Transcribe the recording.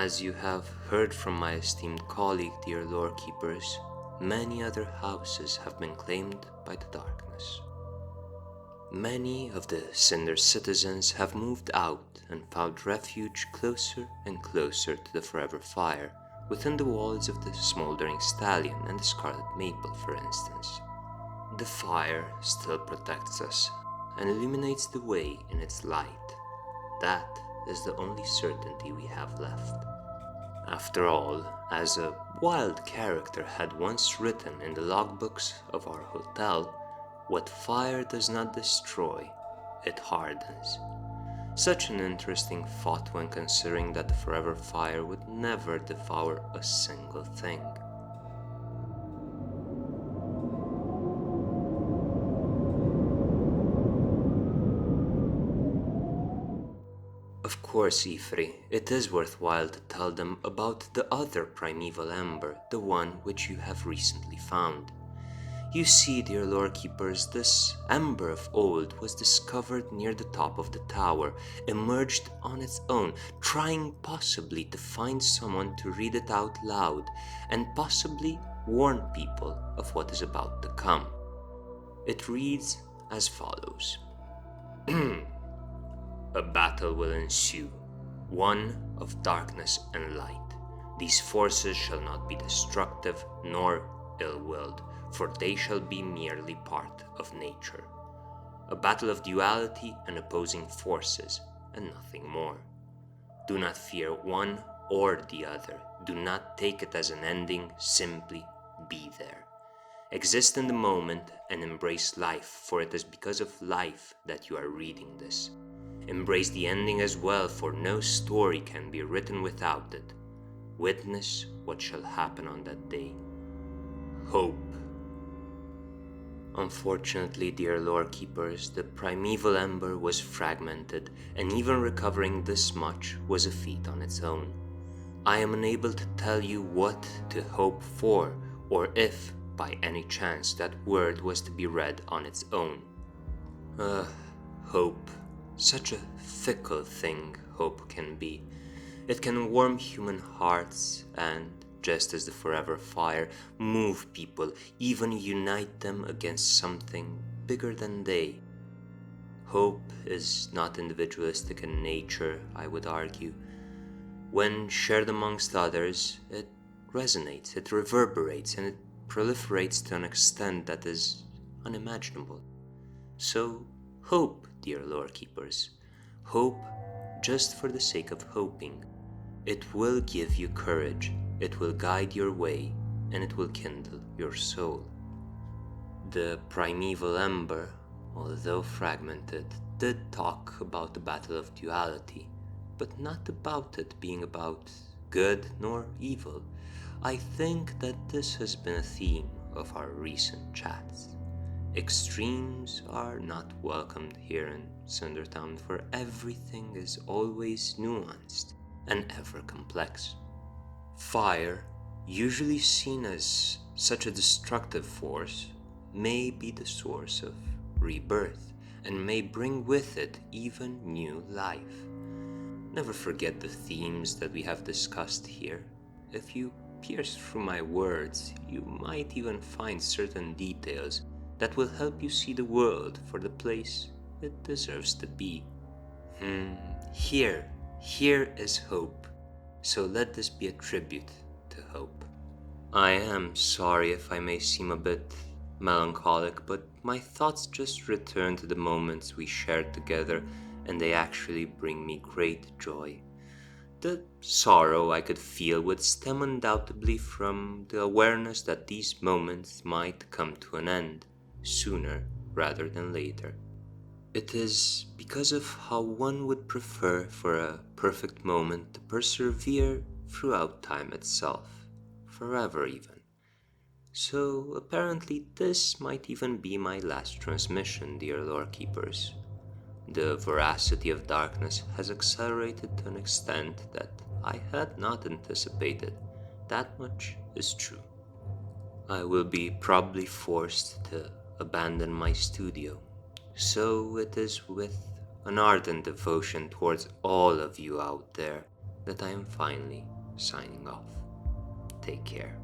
As you have heard from my esteemed colleague, dear lore keepers, many other houses have been claimed by the darkness. Many of the Cinder citizens have moved out and found refuge closer and closer to the forever fire, within the walls of the smoldering stallion and the scarlet maple, for instance. The fire still protects us and illuminates the way in its light. That is the only certainty we have left. After all, as a wild character had once written in the logbooks of our hotel, what fire does not destroy, it hardens. Such an interesting thought when considering that the forever fire would never devour a single thing. Of course, Ifri, it is worthwhile to tell them about the other primeval ember, the one which you have recently found. You see, dear lore keepers, this ember of old was discovered near the top of the tower, emerged on its own, trying possibly to find someone to read it out loud, and possibly warn people of what is about to come. It reads as follows. A battle will ensue, one of darkness and light. These forces shall not be destructive nor ill-willed, for they shall be merely part of nature. A battle of duality and opposing forces, and nothing more. Do not fear one or the other. Do not take it as an ending, simply be there. Exist in the moment and embrace life, for it is because of life that you are reading this. Embrace the ending as well, for no story can be written without it. Witness what shall happen on that day. Hope. Unfortunately, dear lore keepers, the primeval ember was fragmented, and even recovering this much was a feat on its own. I am unable to tell you what to hope for, or if, by any chance, that word was to be read on its own. Hope. Such a fickle thing hope can be. It can warm human hearts and, just as the forever fire, move people, even unite them against something bigger than they. Hope is not individualistic in nature, I would argue. When shared amongst others, it resonates, it reverberates, and it proliferates to an extent that is unimaginable. So, hope, dear lore keepers. Hope just for the sake of hoping. It will give you courage, it will guide your way, and it will kindle your soul. The primeval ember, although fragmented, did talk about the battle of duality, but not about it being about good nor evil. I think that this has been a theme of our recent chats. Extremes are not welcomed here in CinderTown, for everything is always nuanced and ever complex. Fire, usually seen as such a destructive force, may be the source of rebirth and may bring with it even new life. Never forget the themes that we have discussed here. If you pierce through my words, you might even find certain details that will help you see the world for the place it deserves to be. Here is hope. So let this be a tribute to hope. I am sorry if I may seem a bit melancholic, but my thoughts just return to the moments we shared together, and they actually bring me great joy. The sorrow I could feel would stem undoubtedly from the awareness that these moments might come to an end, sooner rather than later. It is because of how one would prefer for a perfect moment to persevere throughout time itself, forever even. So apparently this might even be my last transmission, dear lore keepers. The voracity of darkness has accelerated to an extent that I had not anticipated. That much is true. I will be probably forced to abandon my studio. So it is with an ardent devotion towards all of you out there that I am finally signing off. Take care.